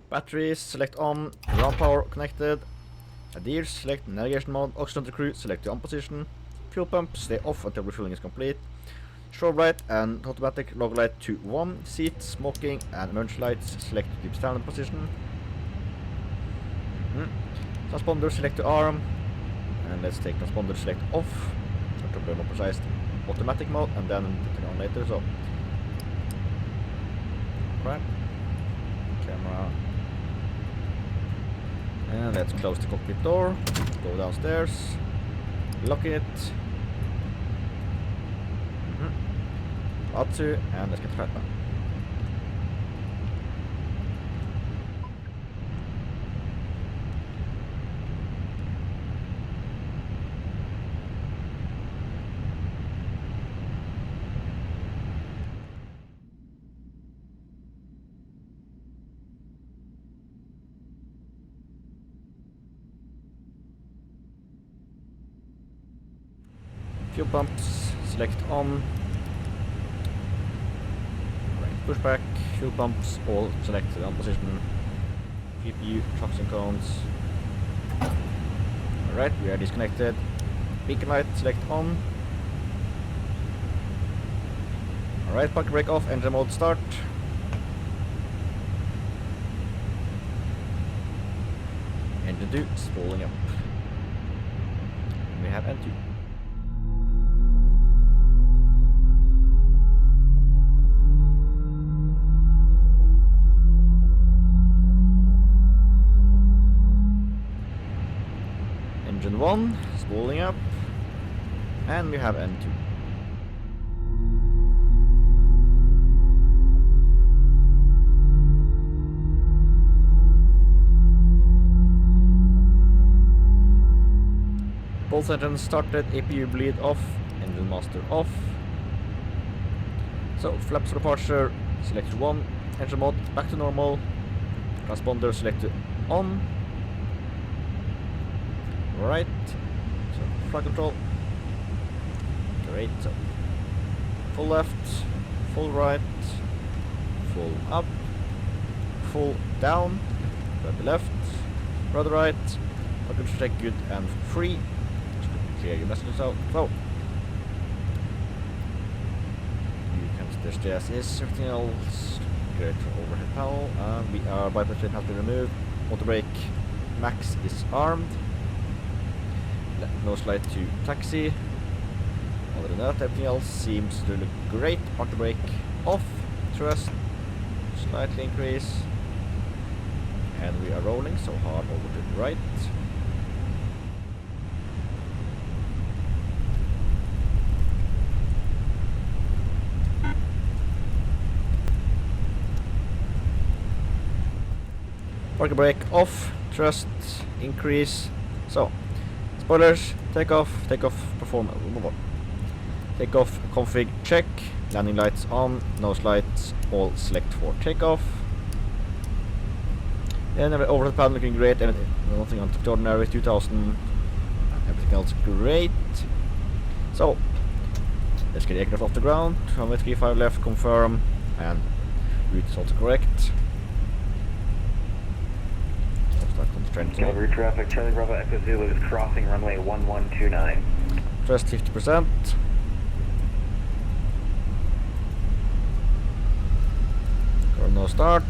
Batteries, select on. Ground power connected. Adheres, select navigation mode. Oxygen to crew, select the on position. Fuel pump, stay off until refueling is complete. Shore light and automatic log light to 1. Seat, smoking and emergency lights, select deep standard position. Transponder, select to arm. And let's take transponder, select off. To be more precise, automatic mode, and then put it on later. So, right. Camera. And let's close the cockpit door. Go downstairs. Lock it. Atsu, and let's get right back. Fuel pumps, select on. Right, pushback, fuel pumps, all selected on position. GPU, trucks and cones. Alright, we are disconnected. Beacon light, select on. Alright, parking brake off, engine mode start. Engine 2 spooling up. We have N2. Engine 1, spooling up, and we have N2. Both engines started, APU bleed off, engine master off. So, flaps for departure, select 1, engine mode back to normal, transponder selected on. Right, so flight control, great, so full left, full right, full up, full down, rudder left, rudder right, flight check good and free, just to clear your messages out, so you can just as is, everything else, great for overhead panel, and we are bypass plate has been removed, auto brake max is armed. Nose light to taxi. Other than that, everything else seems to look great. Auto brake off. Thrust slightly increase. And we are rolling so hard over to the right. Parking brake off. Thrust increase. So. Spoilers, takeoff perform, takeoff config check, landing lights on, nose lights all select for takeoff. And overhead panel looking great, nothing on extraordinary, 2000, everything else great. So, let's get the aircraft off the ground, runway 35 left, confirm, and route is also correct. Calgary traffic, Charlie Bravo Echo Zulu is crossing runway 1129. Thrust 50%. No start.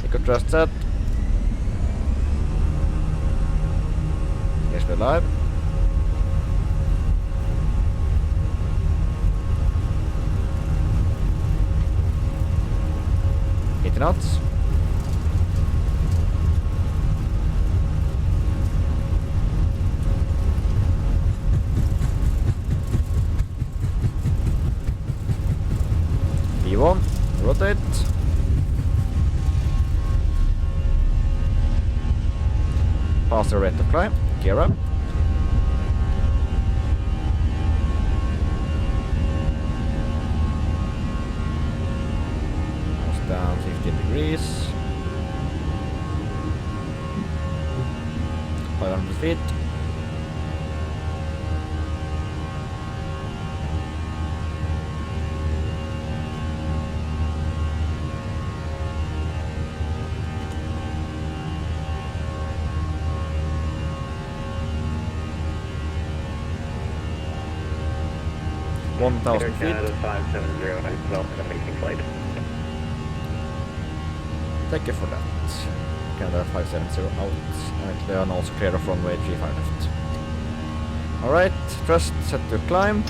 Echo thrust set. Airspeed live. $80 knots. V1, rotate. Pass the rate of climb, gear up. Nose down 15 degrees. 500 feet. 1,000 Air feet. Canada 570, nice development and making flight. Thank you for that. Canada 570 out. Actually, I'm also clear of runway 35 left. Alright, thrust set to climb.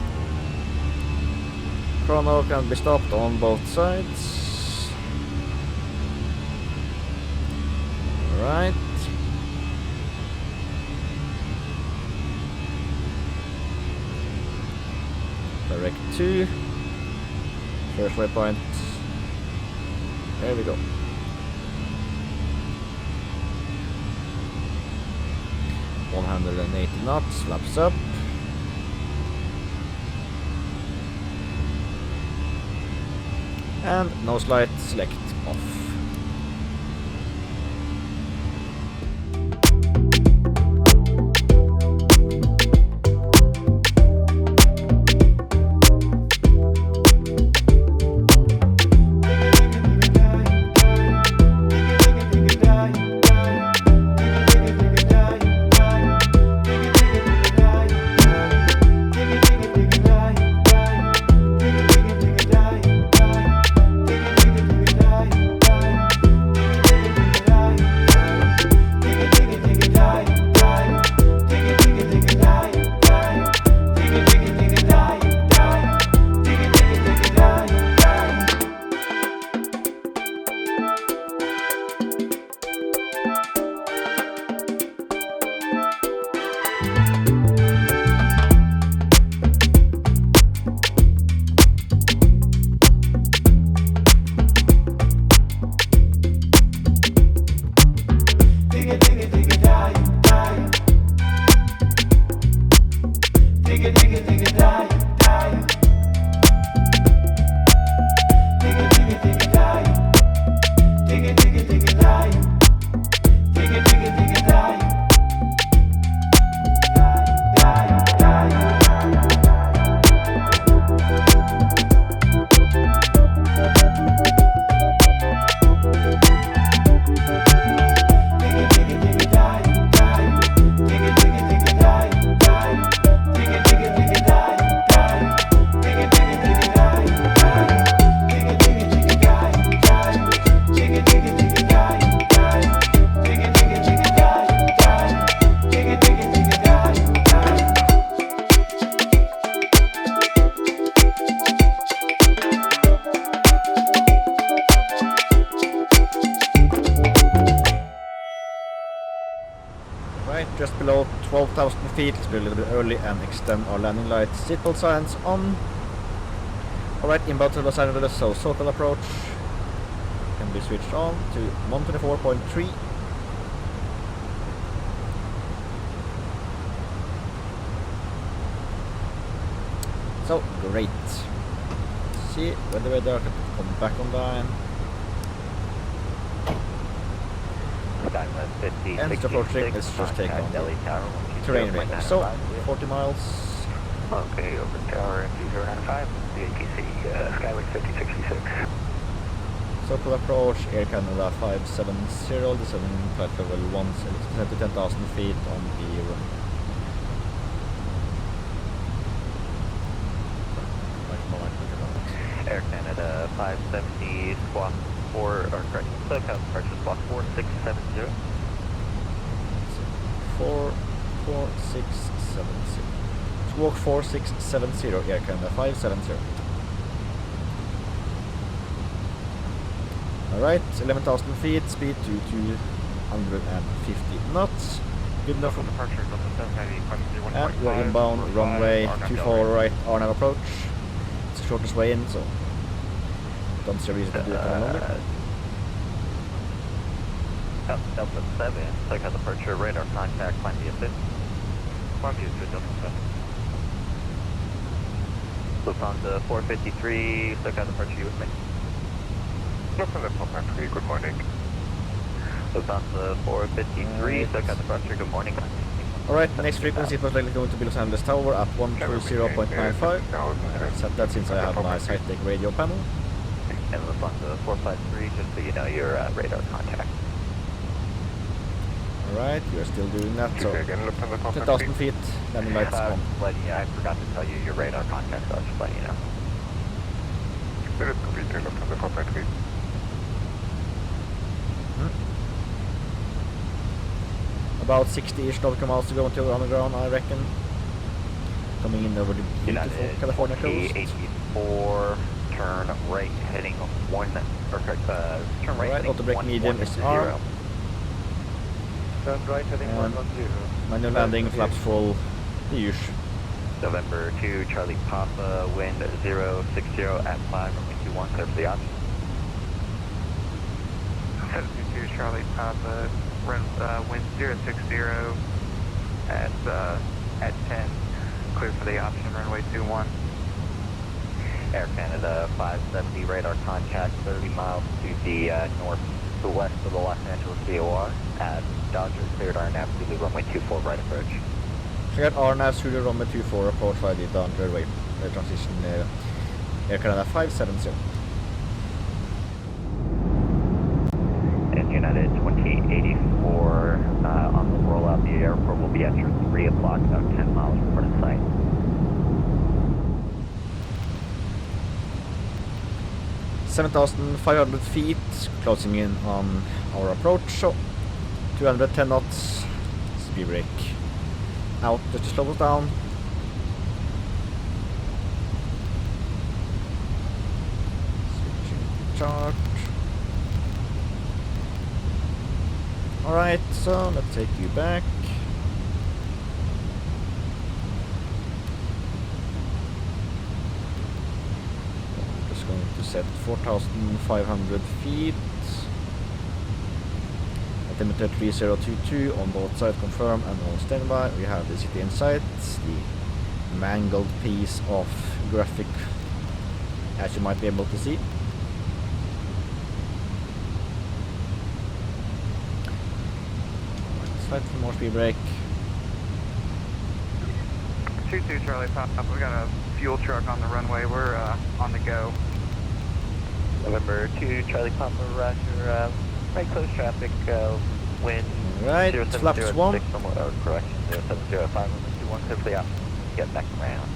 Chrono can be stopped on both sides. Alright. Direct 2. First waypoint. There we go. 180 knots, flaps up. And nose light select off. Just below 12,000 feet, let's be a little bit early and extend our landing lights. Seatbelt signs on. Alright, inbound to Los Angeles, so SoCal approach can be switched on to 124.3. So, great. Let's see when the radar can come back online. And it's approaching, let's just take on the terrain radar. So, 40 miles. Okay, over tower MD095, the ATC Skyway 5066. Circle approach, Air Canada 570, descending flight level 1 to 10,000 feet on the run. Air Canada 570, squawk 4, or correct, SoCal approach squawk 4670. 4670. Squawk 4670, Air Canada 570. Alright, 11,000 feet, speed to 250 knots. Good enough for departure. And we're inbound, runway 24 right, RNAV approach. It's the shortest way in, so don't see a reason to do it any longer. Delta 7, SoCal departure, radar contact, climb via 5. Climb via 5, Delta 7. Lufthansa 453, SoCal departure, you with me? Lufthansa 453, good morning. Lufthansa 453, SoCal departure, good morning. Alright, next frequency is most likely going to be Los Angeles Tower at 130.95. Set that since I have a nice high-tech radio panel. And Lufthansa 453, just so you know your radar contact. Alright, we are still doing that, so Again, look on the top 10,000 feet, landing lights on. I forgot to tell you your radar contact, so I'll just let you know. There is completely look on the top feet. About 60-ish nautical miles to go until we're on the ground, I reckon. Coming in over the beautiful United California coast. 84, turn right heading turn right Alright, heading auto brake medium is on. Turn right heading And 110. manual landing, flaps full, the usual. November 2, Charlie Papa, wind 060 at 5, runway 21, clear for the option. 722 Charlie Papa, wind 060 at 10, clear for the option, runway 21. Air Canada 570, radar contact 30 miles to the northwest of the Los Angeles COR at Dodger, cleared RNAV to the runway 24 right approach. Cleared RNAV through the runway 24 approach via the Dodger way transition Air Canada 570. And United 2084 on the rollout, the airport will be at your 3 o'clock, about 10 miles from port of sight. 7,500 feet, closing in on our approach, so 210 knots, speed brake out just to slow us down. Switching to chart. Alright, so let's take you back. Going to set 4,500 feet. Altimeter 3022 on board side confirm and on standby. We have the city in sight, the mangled piece of graphic as you might be able to see. Slightly more speed brake. 22 Charlie Papa, we got a fuel truck on the runway, we're on the go. November 2, Charlie Papa, roger, right close traffic, wind Alright, flaps 1. Correction, 0705, 21, clear for the option, get back around.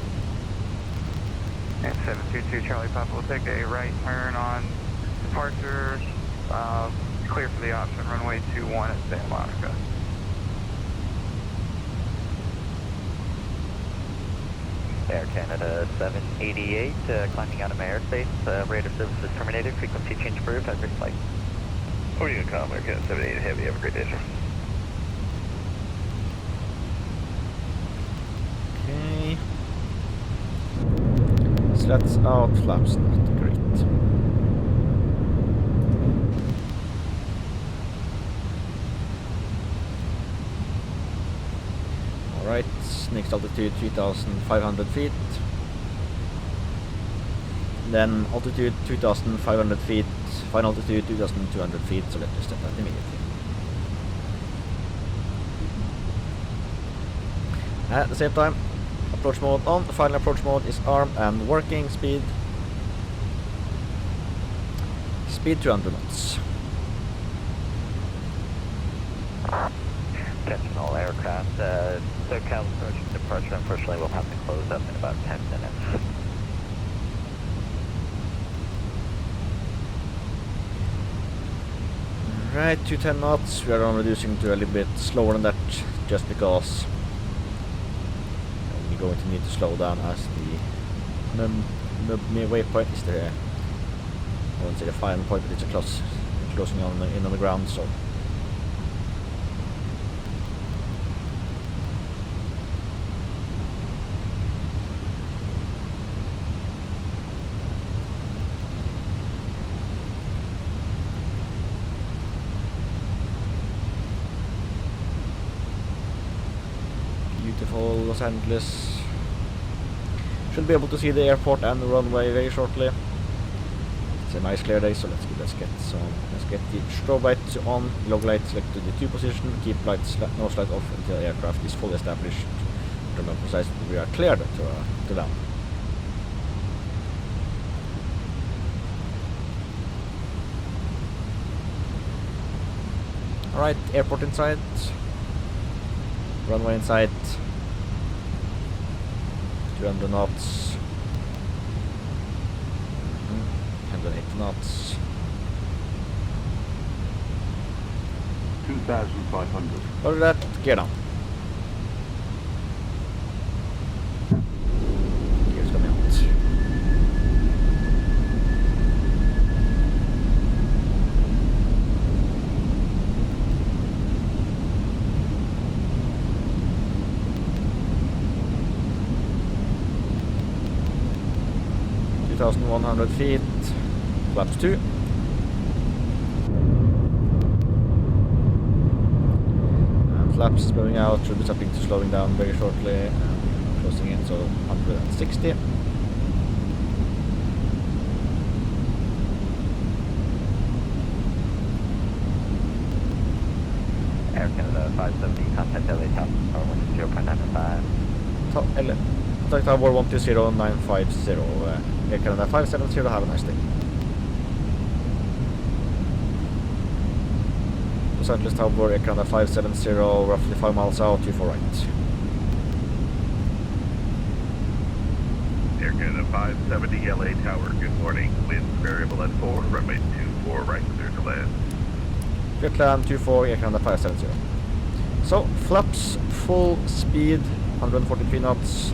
And 722 Charlie Papa will take a right turn on departure, clear for the option, runway 21 at Santa Monica. Air Canada 788, climbing out of my airspace, radar services terminated, frequency change approved, have a great flight. Over to Calm, Air Canada 78 Heavy, have a great day, sir. Okay. Slats out, flaps not great. Alright, next altitude 3,500 feet. Then altitude 2,500 feet, final altitude 2,200 feet, so let's just set that immediately. At the same time, approach mode on, the final approach mode is armed and working, speed 200 knots. Attention all aircraft, SoCal approaching departure, unfortunately we'll have to close up in about 10 minutes. Right, 210 knots, we are on reducing to a little bit slower than that, just because we're going to need to slow down as the waypoint is there. I won't say the final point, but it's a closing in on the ground, so. Beautiful Los Angeles. Should be able to see the airport and the runway very shortly. It's a nice clear day, so let's get the strobe lights on, log lights select to the 2 position, keep lights nose light off until the aircraft is fully established. Remember precise, we are cleared to land. Alright, airport inside. Runway in sight. 200 knots. 180 knots. 2,500. Load that, gear down. Gears coming out. (2,100 feet), flaps 2. Flaps is moving out, should be stopping to slowing down very shortly, closing in, so 160. Air Canada 570, contact LA Tower 0.95. Contact Tower 120950, Air Canada 570, have a nice day. Los Angeles Tower, Air Canada 570, roughly 5 miles out, 24 right. Air Canada 570 LA Tower, good morning. Wind variable at 4, runway 24 right, clear to land. Clear to land 24, Air Canada 570. So, flaps, full speed, 143 knots.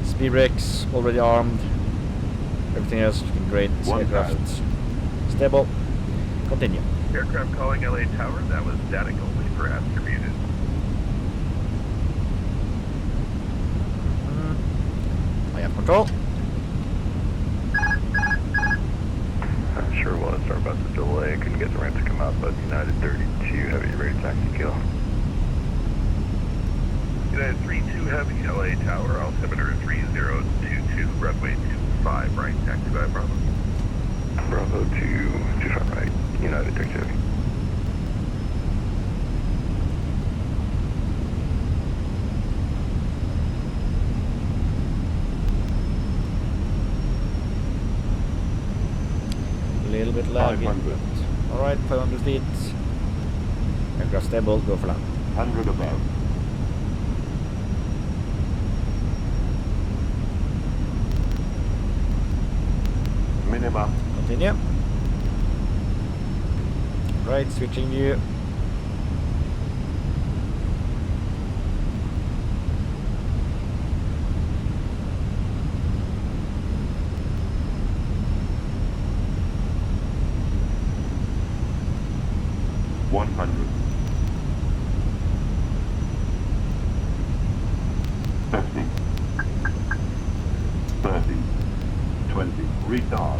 Speed brakes, already armed. Everything else looking great. Aircraft stable. Continue. Aircraft calling LA Tower, that was static only for attributed. I have control. I'm sure we'll start about the delay. Couldn't get the ramp to come out, but United 32 Heavy, ready taxi kill. United 32 Heavy, LA Tower, altimeter 3022, runway 25 right, taxi by Bravo. Bravo 25 right, United 32 Heavy. A little bit laggy. 500. Alright, 500 feet. Aircraft stable, go for land. 100 above. Minima. Continue. Right, switching view. $100. 50. 30. 20. Retard.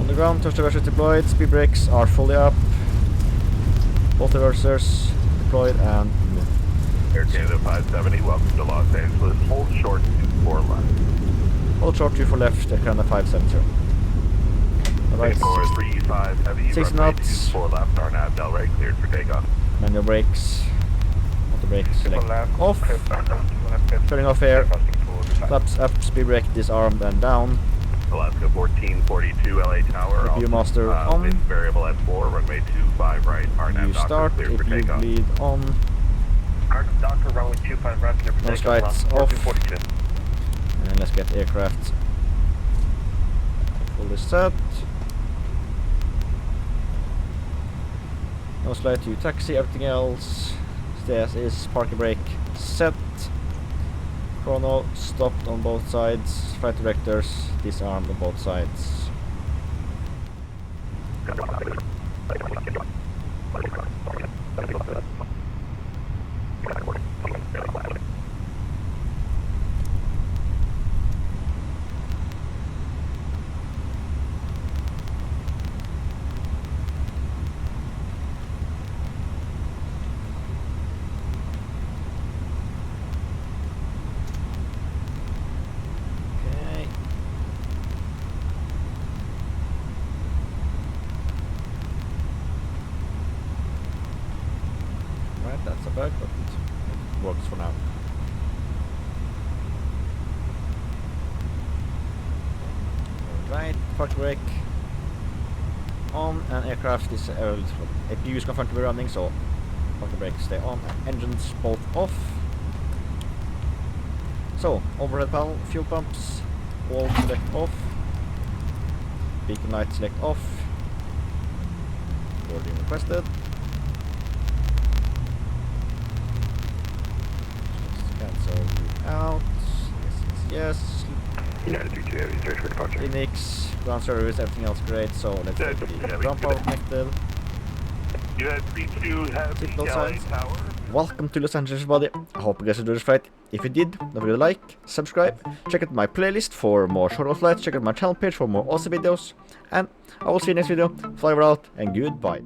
On the ground, touch reversers deployed, speed brakes are fully up. Both reversers deployed and move. Air Canada 570, welcome to Los Angeles. Hold short 24 left. Hold short 2 for left, Air Canada 570. Alright, 435 Heavy, 6 runway knots. 24 left, RNAV, Delray, cleared for takeoff. Manual brakes. Auto brakes select off. Turning off air. Flaps up, speed brake disarmed and down. Alaska 1442 LA Tower. Viewmaster on. Wind variable at 4, runway 25 right, RNAV, You start, cleared if for you takeoff. bleed on. Doctor, runway 25 right, clear for Nose takeoff. lights off. 1442. And let's get aircraft fully set. Nose light to taxi, everything else stays is parking brake set. Chrono stopped on both sides. Flight directors disarmed on both sides. Okay. Right, that's a bug, but it works for now. Right, park brake on, and aircraft is APU is confirmed to be running, so parking brakes stay on, and engines both off. So, overhead panel, fuel pumps, all select off, beacon light select off, boarding requested. Cancel out, yes. United 320 Heavy, search for departure. Phoenix, ground service, everything else great, so let's get the ground power connected. United 32 Heavy, Seatbelt LA signs. Tower. Welcome to Los Angeles, everybody. I hope you guys enjoyed this flight. If you did, don't forget to like, subscribe, check out my playlist for more short haul flights, check out my channel page for more awesome videos, and I will see you next video. Fly well out, and goodbye.